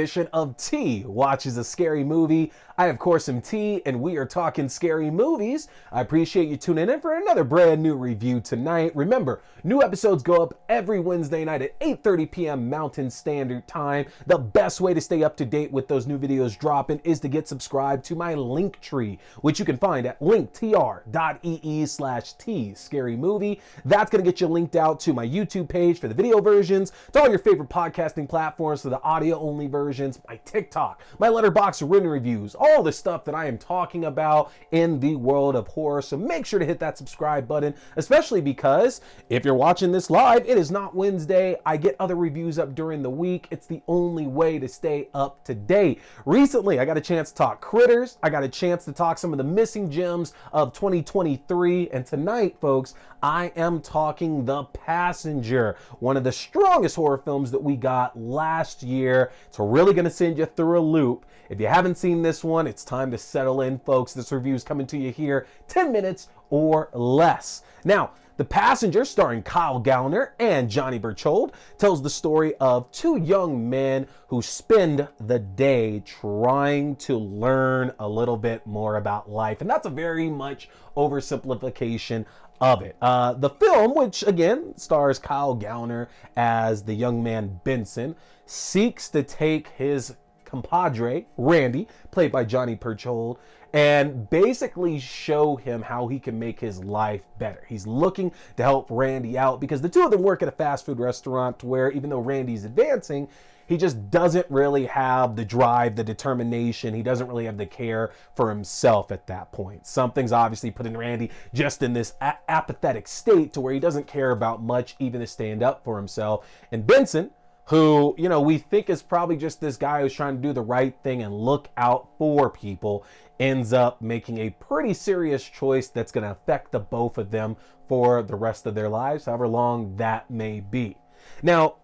edition of T Watches a Scary Movie. I, of course, am T, and we are talking scary movies. I appreciate you tuning in for another brand new review tonight. Remember, new episodes go up every Wednesday night at 8:30 p.m. Mountain Standard Time. The best way to stay up to date with those new videos dropping is to get subscribed to my link tree, which you can find at linktr.ee/T Scary Movie. That's going to get you linked out to my YouTube page for the video versions, to all your favorite podcasting platforms for the audio-only versions, my TikTok, my Letterboxd written reviews, all the stuff that I am talking about in the world of horror. So make sure to hit that subscribe button, especially because if you're watching this live, it is not Wednesday. I get other reviews up during the week. It's the only way to stay up to date. Recently, I got a chance to talk Critters. I got a chance to talk some of the missing gems of 2023. And tonight, folks, I am talking The Passenger, one of the strongest horror films that we got last year. It's really going to send you through a loop. If you haven't seen this one, it's time to settle in, folks. This review is coming to you here 10 minutes or less. Now, The Passenger, starring Kyle Gallner and Johnny Berchold, tells the story of two young men who spend the day trying to learn a little bit more about life. And that's a very much oversimplification of it. The film, which again stars Kyle Gallner as the young man Benson, seeks to take his compadre, Randy, played by Johnny Berchold, and basically show him how he can make his life better. He's looking to help Randy out because the two of them work at a fast food restaurant where even though Randy's advancing, he just doesn't really have the drive, the determination. He doesn't really have the care for himself at that point. Something's obviously putting Randy just in this apathetic state to where he doesn't care about much, even to stand up for himself. And Benson, who, you know, we think is probably just this guy who's trying to do the right thing and look out for people, ends up making a pretty serious choice that's going to affect the both of them for the rest of their lives, however long that may be. Now,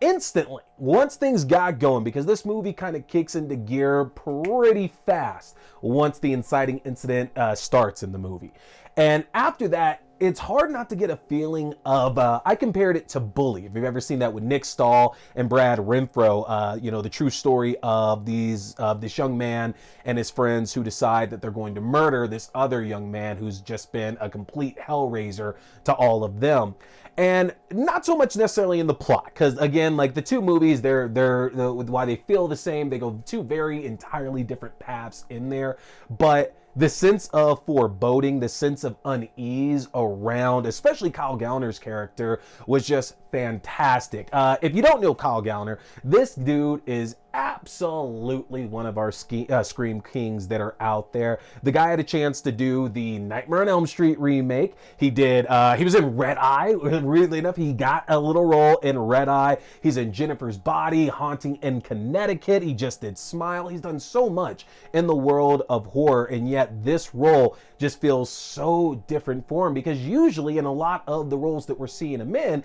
instantly, once things got going, because this movie kind of kicks into gear pretty fast once the inciting incident starts in the movie. And after that, it's hard not to get a feeling of, I compared it to Bully. If you've ever seen that with Nick Stahl and Brad Renfro, you know, the true story of this young man and his friends who decide that they're going to murder this other young man who's just been a complete hellraiser to all of them. And not so much necessarily in the plot, because again, like the two movies, they're why they feel the same. They go two very entirely different paths in there, but the sense of foreboding, the sense of unease around, especially Kyle Gallner's character, was just fantastic. If you don't know Kyle Gallner, this dude is absolutely one of our Scream Kings that are out there. The guy had a chance to do the Nightmare on Elm Street remake. He was in Red Eye. Weirdly enough, he got a little role in Red Eye. He's in Jennifer's Body, Haunting in Connecticut. He just did Smile. He's done so much in the world of horror, and yet this role just feels so different for him, because usually in a lot of the roles that we're seeing him in,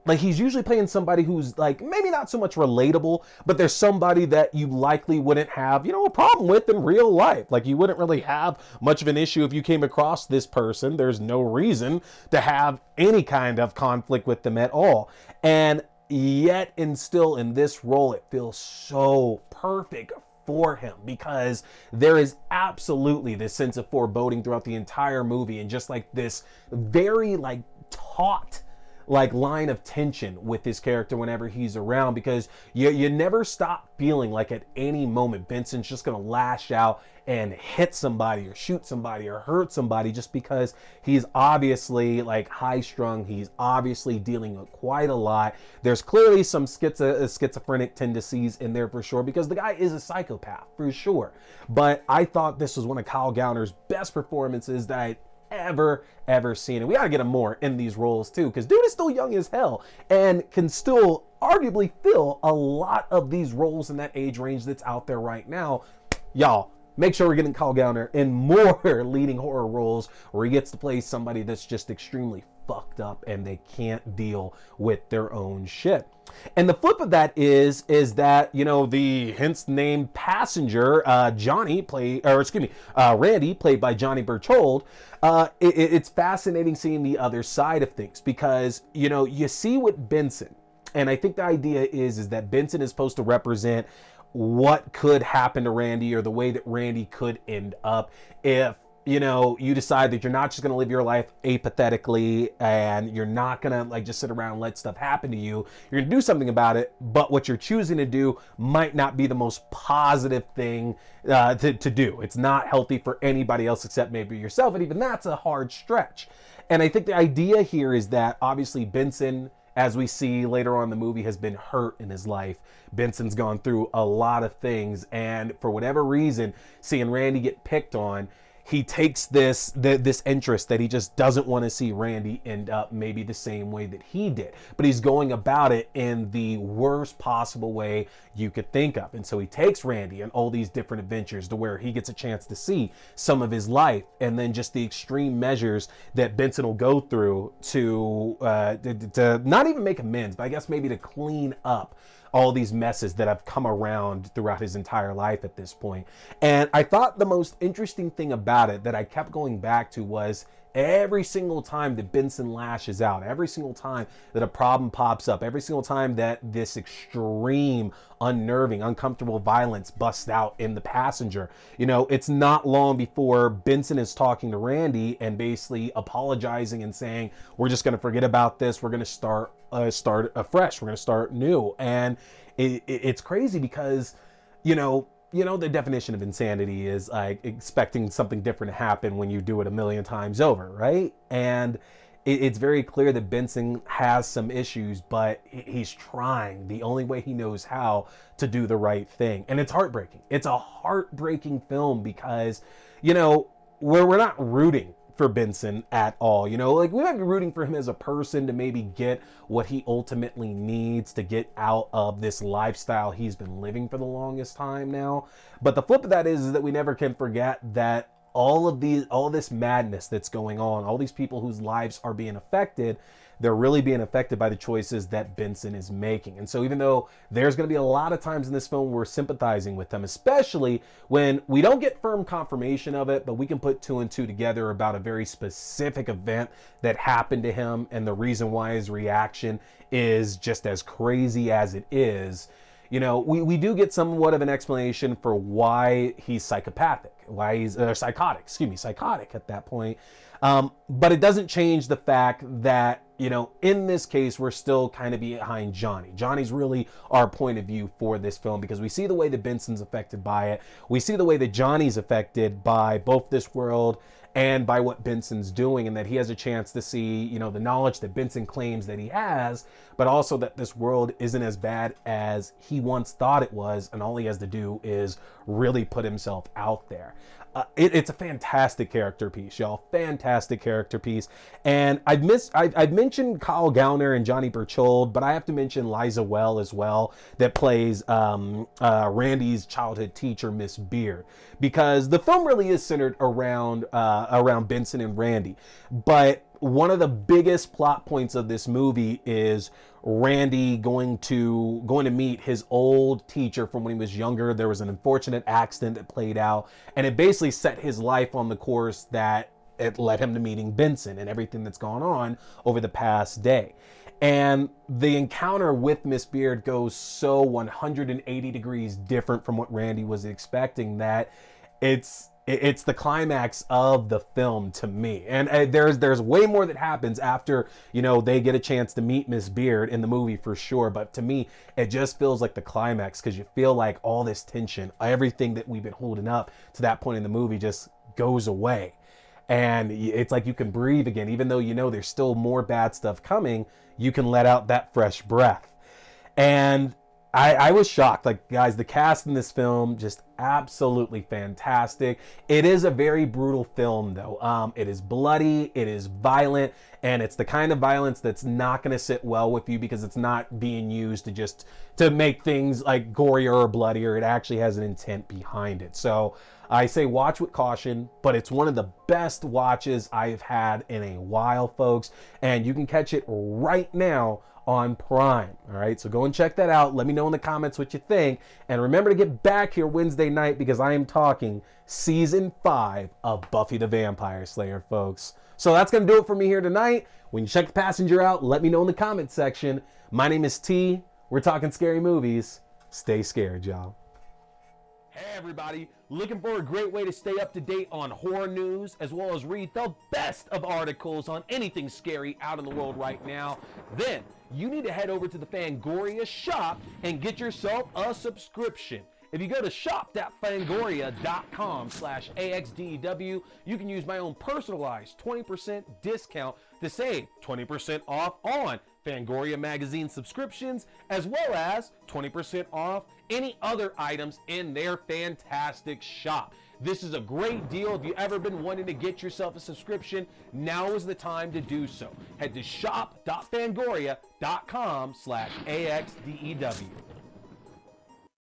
like he's usually playing somebody who's like maybe not so much relatable, but there's somebody that you likely wouldn't have, you know, a problem with in real life. Like you wouldn't really have much of an issue if you came across this person. There's no reason to have any kind of conflict with them at all. And yet, and still in this role, it feels so perfect for him, because there is absolutely this sense of foreboding throughout the entire movie, and just like this very like taut like line of tension with his character whenever he's around, because you never stop feeling like at any moment Benson's just gonna lash out and hit somebody or shoot somebody or hurt somebody, just because he's obviously like high strung. He's obviously dealing with quite a lot. There's clearly some schizophrenic tendencies in there for sure, because the guy is a psychopath for sure. But I thought this was one of Kyle Gallner's best performances that I ever seen. And we gotta get him more in these roles too, because dude is still young as hell and can still arguably fill a lot of these roles in that age range that's out there right now. Y'all, make sure we're getting Kyle Gallner in more leading horror roles where he gets to play somebody that's just extremely fucked up and they can't deal with their own shit. And the flip of that is that, you know, the hence named Passenger, Randy, played by Johnny Berchold, it's fascinating seeing the other side of things, because, you know, you see with Benson, and I think the idea is that Benson is supposed to represent what could happen to Randy, or the way that Randy could end up if, you know, you decide that you're not just going to live your life apathetically, and you're not going to like just sit around and let stuff happen to you. You're going to do something about it, but what you're choosing to do might not be the most positive thing to do. It's not healthy for anybody else except maybe yourself, and even that's a hard stretch. And I think the idea here is that obviously Benson, as we see later on in the movie, has been hurt in his life. Benson's gone through a lot of things, and for whatever reason, seeing Randy get picked on, he takes this interest that he just doesn't want to see Randy end up maybe the same way that he did. But he's going about it in the worst possible way you could think of. And so he takes Randy on all these different adventures to where he gets a chance to see some of his life, and then just the extreme measures that Benson will go through to not even make amends, but I guess maybe to clean up all these messes that have come around throughout his entire life at this point. And I thought the most interesting thing about it that I kept going back to was every single time that Benson lashes out, every single time that a problem pops up, every single time that this extreme, unnerving, uncomfortable violence busts out in the passenger, you know, it's not long before Benson is talking to Randy and basically apologizing and saying, we're just going to forget about this. We're going to start afresh. We're going to start new. And it's crazy because, you know, the definition of insanity is like expecting something different to happen when you do it a million times over, right? And it's very clear that Benson has some issues, but he's trying the only way he knows how to do the right thing. And it's heartbreaking. It's a heartbreaking film because, you know, we're not rooting for Benson at all. You know, like we might be rooting for him as a person to maybe get what he ultimately needs to get out of this lifestyle he's been living for the longest time now. But the flip of that is that we never can forget that all this madness that's going on, all these people whose lives are being affected, they're really being affected by the choices that Benson is making. And so even though there's going to be a lot of times in this film we're sympathizing with them, especially when we don't get firm confirmation of it, but we can put two and two together about a very specific event that happened to him and the reason why his reaction is just as crazy as it is. You know, we do get somewhat of an explanation for why he's psychopathic, why he's psychotic at that point. But it doesn't change the fact that, you know, in this case, we're still kind of behind Johnny. Johnny's really our point of view for this film because we see the way that Benson's affected by it. We see the way that Johnny's affected by both this world and by what Benson's doing, and that he has a chance to see, you know, the knowledge that Benson claims that he has, but also that this world isn't as bad as he once thought it was, and all he has to do is really put himself out there. It's a fantastic character piece, y'all. Fantastic character piece. And I've mentioned Kyle Gallner and Johnny Burchold, but I have to mention Liza Well as well, that plays Randy's childhood teacher, Miss Beard, because the film really is centered around Benson and Randy. But one of the biggest plot points of this movie is Randy going to meet his old teacher from when he was younger. There was an unfortunate accident that played out, and it basically set his life on the course that it led him to meeting Benson and everything that's gone on over the past day. And the encounter with Miss Beard goes so 180 degrees different from what Randy was expecting that it's the climax of the film to me. And there's way more that happens after, you know, they get a chance to meet Miss Beard in the movie for sure. But to me, it just feels like the climax because you feel like all this tension, everything that we've been holding up to that point in the movie just goes away. And it's like you can breathe again, even though you know there's still more bad stuff coming, you can let out that fresh breath. And I was shocked. Like, guys, the cast in this film, just absolutely fantastic. It is a very brutal film, though. It is bloody, it is violent, and it's the kind of violence that's not going to sit well with you because it's not being used to make things like gorier or bloodier. It actually has an intent behind it. So I say watch with caution, but it's one of the best watches I've had in a while, folks. And you can catch it right now on Prime. All right, so go and check that out. Let me know in the comments what you think, and remember to get back here Wednesday night because I am talking season 5 of Buffy the Vampire Slayer, folks. So that's gonna do it for me here tonight. When you check the passenger out, let me know in the comment section. My name is T. We're talking scary movies. Stay scared, y'all. Hey everybody, looking for a great way to stay up to date on horror news as well as read the best of articles on anything scary out in the world right now? Then you need to head over to the Fangoria shop and get yourself a subscription. If you go to shop.fangoria.com/AXDEW, you can use my own personalized 20% discount to save 20% off on Fangoria magazine subscriptions, as well as 20% off any other items in their fantastic shop. This is a great deal. If you've ever been wanting to get yourself a subscription, now is the time to do so. Head to shop.fangoria.com/AXDEW.